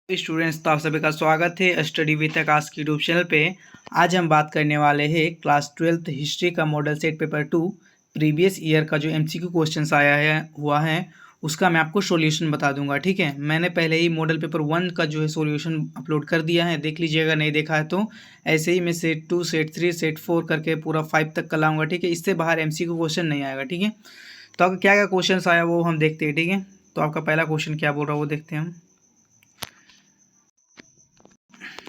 Students, तो आप सभी का स्वागत है स्टडी विद आकाश की यूट्यूब चैनल पे। आज हम बात करने वाले हैं क्लास 12th हिस्ट्री का model set paper 2 previous year का जो एमसीक्यू क्वेश्चंस हुआ है उसका मैं आपको सॉल्यूशन बता दूंगा। ठीक है, मैंने पहले ही मॉडल पेपर 1 का जो है सॉल्यूशन अपलोड कर दिया है, देख लीजिएगा, नहीं देखा है तो। ऐसे ही मैं सेट 2 सेट 3 सेट 4 करके पूरा 5 तक का लाऊंगा। ठीक है, इससे बाहर एमसीक्यू क्वेश्चन नहीं आएगा। ठीक है, तो आपका क्या क्या क्वेश्चन आया वो हम देखते हैं। ठीक है, तो आपका पहला क्वेश्चन क्या बोल रहा है वो देखते हैं हम।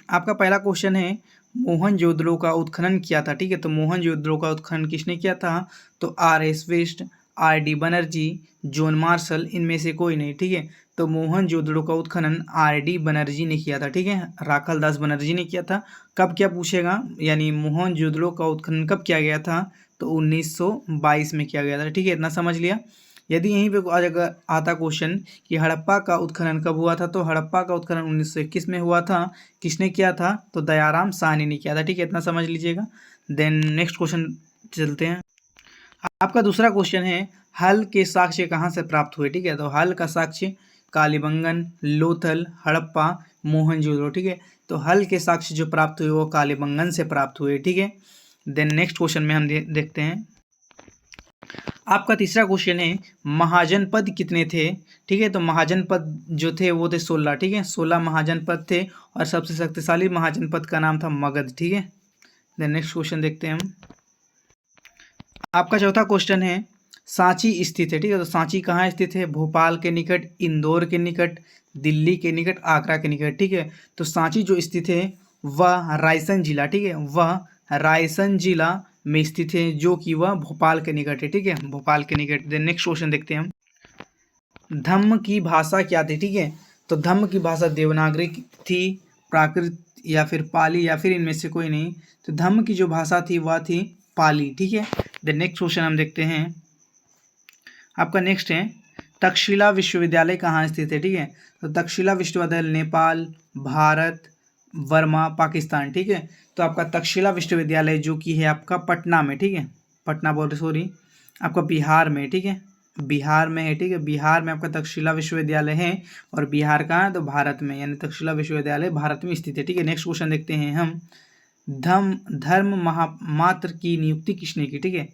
आपका पहला क्वेश्चन है मोहनजोदड़ो का उत्खनन किया था। ठीक है, तो मोहनजोदड़ो का उत्खनन किसने किया था? तो R S. West, R D. Banerjee, John Marshall, इनमें से कोई नहीं। ठीक है, तो मोहनजोदड़ो का उत्खनन आर.डी. बनर्जी ने किया था। ठीक है, राखाल दास बनर्जी ने किया था। कब क्या पूछेगा, यानी मोहनजोदड़ो का उत्खनन कब किया गया था? तो 1922 में किया गया था। ठीक है, इतना समझ लिया। यदि यहीं पे आज अगर आता क्वेश्चन कि हड़प्पा का उत्खनन कब हुआ था, तो हड़प्पा का उत्खनन 1921 में हुआ था। किसने किया था? तो दयाराम साहनी ने किया था। ठीक है, इतना समझ लीजिएगा। देन नेक्स्ट क्वेश्चन चलते हैं। आपका दूसरा क्वेश्चन है हल के साक्ष्य कहाँ से प्राप्त हुए? ठीक है, तो हल का साक्ष्य कालीबंगन, लोथल, हड़प्पा, मोहनजोदड़ो। ठीक है, तो हल के साक्ष्य जो प्राप्त हुए वो कालीबंगन से प्राप्त हुए। ठीक है, देन नेक्स्ट क्वेश्चन में हम देखते हैं। आपका तीसरा क्वेश्चन है महाजनपद कितने थे? ठीक है, तो महाजनपद जो थे वो थे 16। ठीक है, 16 महाजनपद थे और सबसे शक्तिशाली महाजनपद का नाम था मगध। ठीक है, देन नेक्स्ट क्वेश्चन देखते हैं हम। आपका चौथा क्वेश्चन है सांची स्थित है। ठीक है, तो सांची कहाँ स्थित है? भोपाल के निकट, इंदौर के निकट, दिल्ली के निकट, आगरा के निकट। ठीक है, तो सांची जो स्थित है वह रायसेन जिला, ठीक है, वह रायसेन जिला में स्थित है, जो कि वह भोपाल के निकट है। ठीक है, भोपाल के निकट। देन नेक्स्ट क्वेश्चन देखते हैं हम। धम्म की भाषा क्या थी? ठीक है, तो धम्म की भाषा देवनागरी थी, प्राकृत या फिर पाली, या फिर इनमें से कोई नहीं। तो धम्म की जो भाषा थी वह थी पाली। ठीक है, देन नेक्स्ट क्वेश्चन हम देखते हैं। आपका नेक्स्ट है तक्षशिला विश्वविद्यालय कहाँ स्थित है? ठीक है, तो तक्षशिला विश्वविद्यालय नेपाल, भारत, वर्मा, पाकिस्तान। ठीक है, तो आपका तक्षशिला विश्वविद्यालय जो कि है आपका पटना में। ठीक है, पटना बोल सॉरी, आपका बिहार में। ठीक है, बिहार में है। ठीक है, बिहार में आपका तक्षशिला विश्वविद्यालय है और बिहार कहाँ है? तो भारत में, यानी तक्षशिला विश्वविद्यालय भारत में स्थित है। ठीक है, नेक्स्ट क्वेश्चन देखते हैं हम। धर्म महामात्र की नियुक्ति किसने की? ठीक है,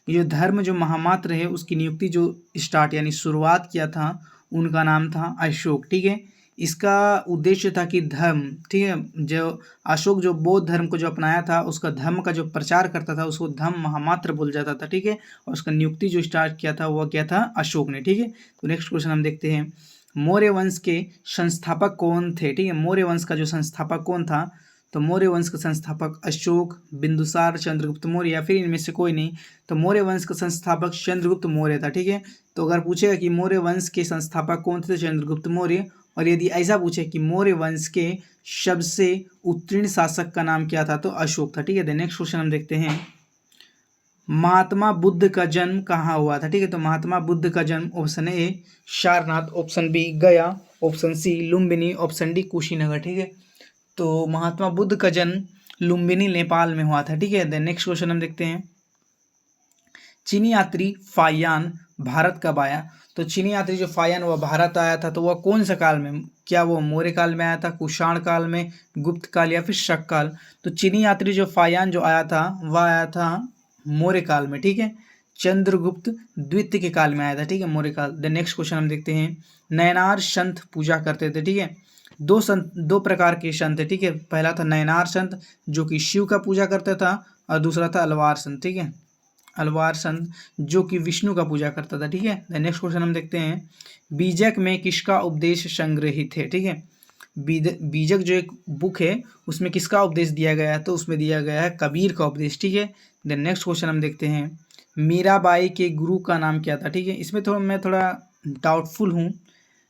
ये जो धर्म जो महामात्र है उसकी नियुक्ति जो स्टार्ट यानी शुरुआत किया था उनका नाम था अशोक। ठीक है, इसका उद्देश्य था कि धर्म, ठीक है, जो अशोक जो बौद्ध धर्म को जो अपनाया था उसका धर्म का जो प्रचार करता था उसको धर्म महामात्र बोल जाता था। ठीक है, और उसका नियुक्ति जो स्टार्ट किया था वह क्या था? अशोक ने। ठीक है, तो नेक्स्ट क्वेश्चन हम देखते हैं। मौर्य वंश के संस्थापक कौन थे? ठीक है, मौर्य वंश का जो संस्थापक कौन था? तो मौर्य वंश का संस्थापक अशोक, बिंदुसार, चंद्रगुप्त मौर्य, या फिर इनमें से कोई नहीं। तो मौर्य वंश का संस्थापक चंद्रगुप्त मौर्य था। ठीक है, तो अगर पूछेगा कि मौर्य वंश के संस्थापक कौन थे, तो चंद्रगुप्त मौर्य। और यदि ऐसा पूछे कि मौर्य वंश के सबसे उत्तीर्ण शासक का नाम क्या था, तो अशोक था। ठीक है, नेक्स्ट क्वेश्चन हम देखते हैं। महात्मा बुद्ध का जन्म कहाँ हुआ था? ठीक है, तो महात्मा बुद्ध का जन्म option A Sarnath, option B Gaya, option C Lumbini, option D Kushinagar. ठीक है, तो महात्मा बुद्ध का जन्म लुम्बिनी नेपाल में हुआ था। ठीक है, देन नेक्स्ट क्वेश्चन हम देखते हैं। चीनी यात्री फायान भारत कब आया? तो चीनी यात्री जो फायान वह भारत आया था, तो वह कौन सा काल में? क्या वो मौर्य काल में आया था, कुषाण काल में, गुप्त काल, या फिर शक काल? तो चीनी यात्री जो फायान जो आया था वह आया था मौर्य काल में। ठीक है, चंद्रगुप्त द्वितीय के काल में आया था। ठीक है, मौर्य काल। द नेक्स्ट क्वेश्चन हम देखते हैं। नयनार संत पूजा करते थे। ठीक है, दो प्रकार के संत है। ठीक है, पहला था नयनार संत जो कि शिव का पूजा करता था, और दूसरा था अलवार संत। ठीक है, अलवार संत जो कि विष्णु का पूजा करता था। ठीक है, नेक्स्ट क्वेश्चन हम देखते हैं। बीजक में किसका उपदेश संग्रहित है? ठीक है, बीजक जो एक बुक है उसमें किसका उपदेश दिया गया है? तो उसमें दिया गया है कबीर का उपदेश। ठीक है, देन नेक्स्ट क्वेश्चन हम देखते हैं। मीराबाई के गुरु का नाम क्या था? ठीक है, इसमें मैं थोड़ा डाउटफुल हूँ,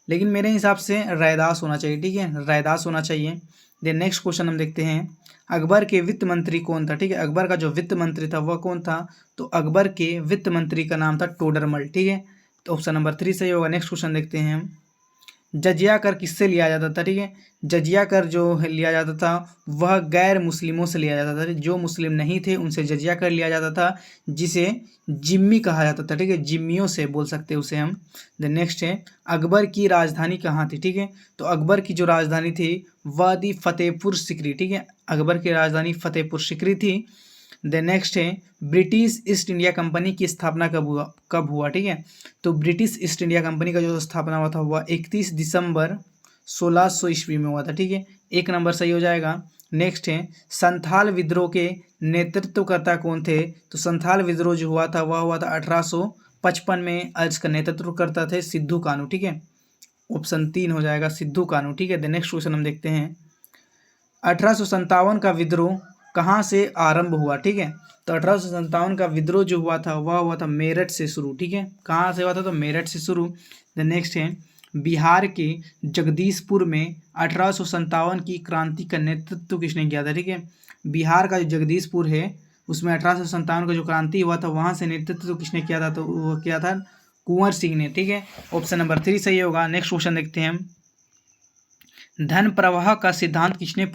लेकिन मेरे हिसाब से रैदास होना चाहिए। ठीक है, रैदास होना चाहिए। देन नेक्स्ट क्वेश्चन हम देखते हैं। अकबर के वित्त मंत्री कौन था? ठीक है, अकबर का जो वित्त मंत्री था वह कौन था? तो अकबर के वित्त मंत्री का नाम था टोडरमल। ठीक है, तो ऑप्शन नंबर 3 सही होगा। नेक्स्ट क्वेश्चन देखते हैं हम। जजिया कर किससे लिया जाता था, ठीक है। जजिया कर जो लिया जाता था वह गैर मुस्लिमों से लिया जाता था, जो मुस्लिम नहीं थे उनसे जजिया कर लिया जाता था, जिसे जिम्मी कहा जाता था, ठीक है। जिम्मियों से बोल सकते हैं उसे हम। द नेक्स्ट है अकबर की राजधानी कहाँ थी, ठीक है। तो अकबर की जो राजधानी थी वह थी फतेहपुर सिकरी, ठीक है। अकबर की राजधानी फतेहपुर सिकरी थी। द नेक्स्ट है ब्रिटिश ईस्ट इंडिया कंपनी की स्थापना कब हुआ, ठीक है। तो ब्रिटिश ईस्ट इंडिया कंपनी का जो स्थापना हुआ था वह 31 दिसंबर 1600 ईस्वी में हुआ था, ठीक है। एक नंबर सही हो जाएगा। नेक्स्ट है संथाल विद्रोह के नेतृत्वकर्ता कौन थे। तो संथाल विद्रोह जो हुआ था वह हुआ था 1855 में। इसका नेतृत्व करता थे सिद्धू कानू, ठीक है। ऑप्शन 3 हो जाएगा सिद्धू कानू, ठीक है। द नेक्स्ट क्वेश्चन हम देखते हैं 1857 का विद्रोह कहाँ से आरंभ हुआ, ठीक है। तो 1857 का विद्रोह जो हुआ था वह हुआ था मेरठ से शुरू, ठीक है। कहाँ से हुआ था, तो मेरठ से शुरू। द नेक्स्ट है बिहार के जगदीशपुर में 1857 की क्रांति का नेतृत्व किसने किया था, ठीक है। बिहार का जो जगदीशपुर है उसमें 1857 का जो क्रांति हुआ था वहाँ से नेतृत्व किसने किया था, तो वो किया था कुंवर सिंह ने, ठीक है। ऑप्शन नंबर 3 सही होगा। नेक्स्ट क्वेश्चन देखते हैं हम धन प्रवाह का सिद्धांत किसने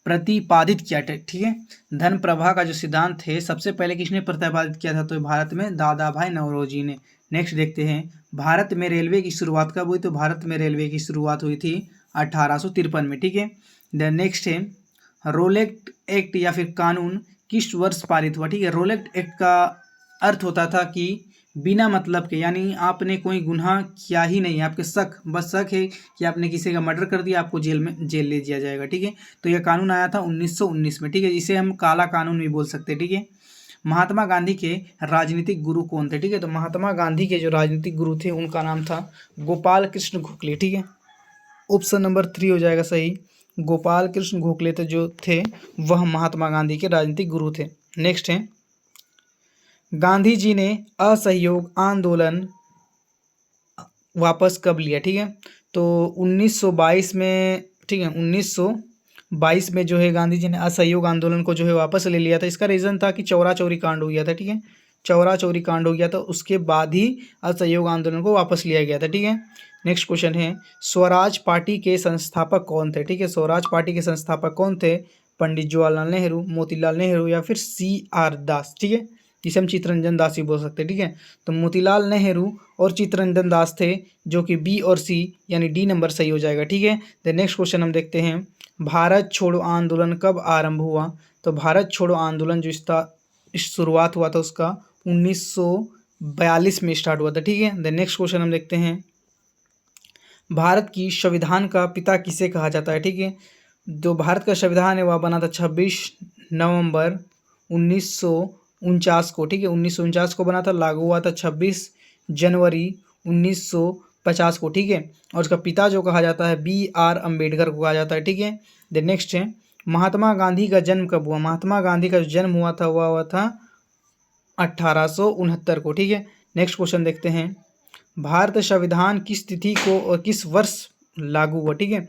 प्रतिपादित किया, ठीक है। धन प्रवाह का जो सिद्धांत है सबसे पहले किसने प्रतिपादित किया था, तो भारत में दादा भाई नौरोजी ने। नेक्स्ट देखते हैं भारत में रेलवे की शुरुआत कब हुई, तो भारत में रेलवे की शुरुआत हुई थी 1853 में, ठीक है। द नेक्स्ट है रोलेट एक्ट या फिर कानून किस वर्ष पारित हुआ, ठीक है। रोलेट एक्ट का अर्थ होता था कि बिना मतलब के, यानी आपने कोई गुनाह किया ही नहीं है, आपके बस शक है कि आपने किसी का मर्डर कर दिया, आपको जेल ले दिया जाएगा, ठीक है। तो यह कानून आया था 1919 में, ठीक है। इसे हम काला कानून भी बोल सकते हैं, ठीक है। महात्मा गांधी के राजनीतिक गुरु कौन थे, ठीक है। तो महात्मा गांधी के जो राजनीतिक गुरु थे उनका नाम था गोपाल कृष्ण गोखले, ठीक है। ऑप्शन नंबर 3 हो जाएगा सही। गोपाल कृष्ण गोखले जो थे वह महात्मा गांधी के राजनीतिक गुरु थे। नेक्स्ट है गांधी जी ने असहयोग आंदोलन वापस कब लिया, ठीक है। तो 1922 में, ठीक है। 1922 में जो है गांधी जी ने असहयोग आंदोलन को जो है वापस ले लिया था। इसका रीज़न था कि चौरा चौरी कांड हो गया था, ठीक है। चौरा चौरी कांड हो गया था, उसके बाद ही असहयोग आंदोलन को वापस लिया गया था, ठीक है। नेक्स्ट क्वेश्चन है स्वराज पार्टी के संस्थापक कौन थे, ठीक है। स्वराज पार्टी के संस्थापक कौन थे, पंडित जवाहरलाल नेहरू, मोतीलाल नेहरू या फिर CR दास, ठीक है। जिसे हम चित्तरंजन दास भी बोल सकते हैं, ठीक है। तो मोतीलाल नेहरू और चित्तरंजन दास थे, जो कि B और C यानी D नंबर सही हो जाएगा, ठीक है। द नेक्स्ट क्वेश्चन हम देखते हैं भारत छोड़ो आंदोलन कब आरंभ हुआ। तो भारत छोड़ो आंदोलन जो शुरुआत हुआ था उसका 1942 में स्टार्ट हुआ था, ठीक है। द नेक्स्ट क्वेश्चन हम देखते हैं भारत की संविधान का पिता किसे कहा जाता है, ठीक है। जो भारत का संविधान है वह बना था 26 नवंबर 1949 को, ठीक है। 1949 को बना था, लागू हुआ था 26 जनवरी 1950 को, ठीक है। और उसका पिता जो कहा जाता है BR अम्बेडकर को कहा जाता है, ठीक है। द नेक्स्ट है महात्मा गांधी का जन्म कब हुआ। महात्मा गांधी का जो जन्म हुआ था वह हुआ था 1869 को, ठीक है। नेक्स्ट क्वेश्चन देखते हैं भारत संविधान किस तिथि को और किस वर्ष लागू हुआ, ठीक है।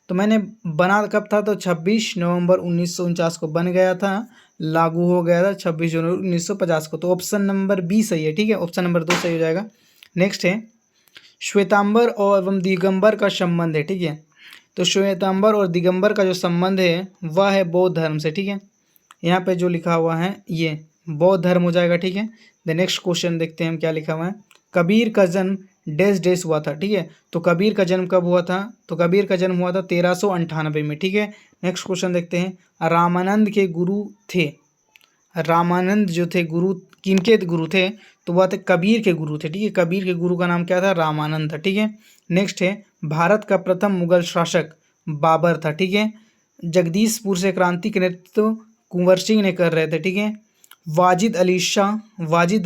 तो मैंने बना कब था, तो 26 नवंबर 1949 को बन गया था, लागू हो गया था 26 जनवरी 1950 को। तो ऑप्शन नंबर B सही है, ठीक है। ऑप्शन नंबर 2 सही हो जाएगा। नेक्स्ट है श्वेतांबर और एवं दिगंबर का संबंध है, ठीक है। तो श्वेतांबर और दिगंबर का जो संबंध है वह है बौद्ध धर्म से, ठीक है। यहाँ पे जो लिखा हुआ है ये बौद्ध धर्म हो जाएगा, ठीक है। द नेक्स्ट क्वेश्चन देखते हैं हम क्या लिखा हुआ है कबीर का जन्म डैश हुआ था, ठीक है। तो कबीर का जन्म कब हुआ था, तो कबीर का जन्म हुआ था 1398 में, ठीक है। नेक्स्ट क्वेश्चन देखते हैं रामानंद के गुरु थे। रामानंद जो थे गुरु किनके गुरु थे, तो वह थे कबीर के गुरु थे, ठीक है। कबीर के गुरु का नाम क्या था, रामानंद था, ठीक है। नेक्स्ट है भारत का प्रथम मुगल शासक बाबर था, ठीक है। जगदीशपुर से क्रांति के नेतृत्व कुंवर सिंह ने कर रहे थे, ठीक है। वाजिद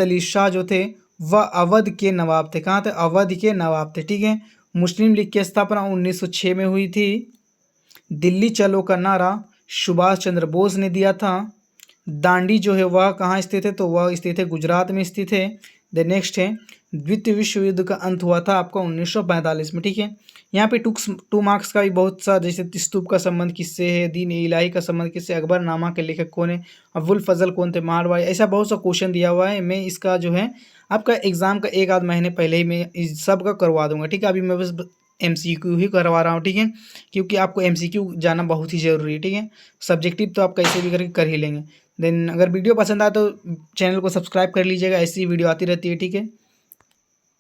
अली शाह जो थे वह अवध के नवाब थे। कहाँ थे, अवध के नवाब थे, ठीक है। मुस्लिम लीग की स्थापना 1906 में हुई थी। दिल्ली चलो का नारा सुभाष चंद्र बोस ने दिया था। दांडी जो है वह कहाँ स्थित है, तो वह स्थित है गुजरात में स्थित है। देन नेक्स्ट है द्वितीय विश्व युद्ध का अंत हुआ था आपका 1945 में, ठीक है। यहाँ पे टू मार्क्स का भी बहुत सा, जैसे स्तूप का संबंध किससे है, दीन इलाही का संबंध किससे, अकबरनामा के लेखक कौन है, अबुल फजल कौन थे, मारवाड़ी, ऐसा बहुत सा क्वेश्चन दिया हुआ है। मैं इसका जो है आपका एग्जाम का एक आध महीने पहले ही मैं इस सब का करवा दूंगा, ठीक है। अभी मैं बस MCQ ही करवा रहा हूँ, ठीक है, क्योंकि आपको MCQ जाना बहुत ही ज़रूरी है, ठीक है। सब्जेक्टिव तो आप कैसे भी करके कर ही लेंगे। देन अगर वीडियो पसंद आए तो चैनल को सब्सक्राइब कर लीजिएगा, ऐसी वीडियो आती रहती है, ठीक है।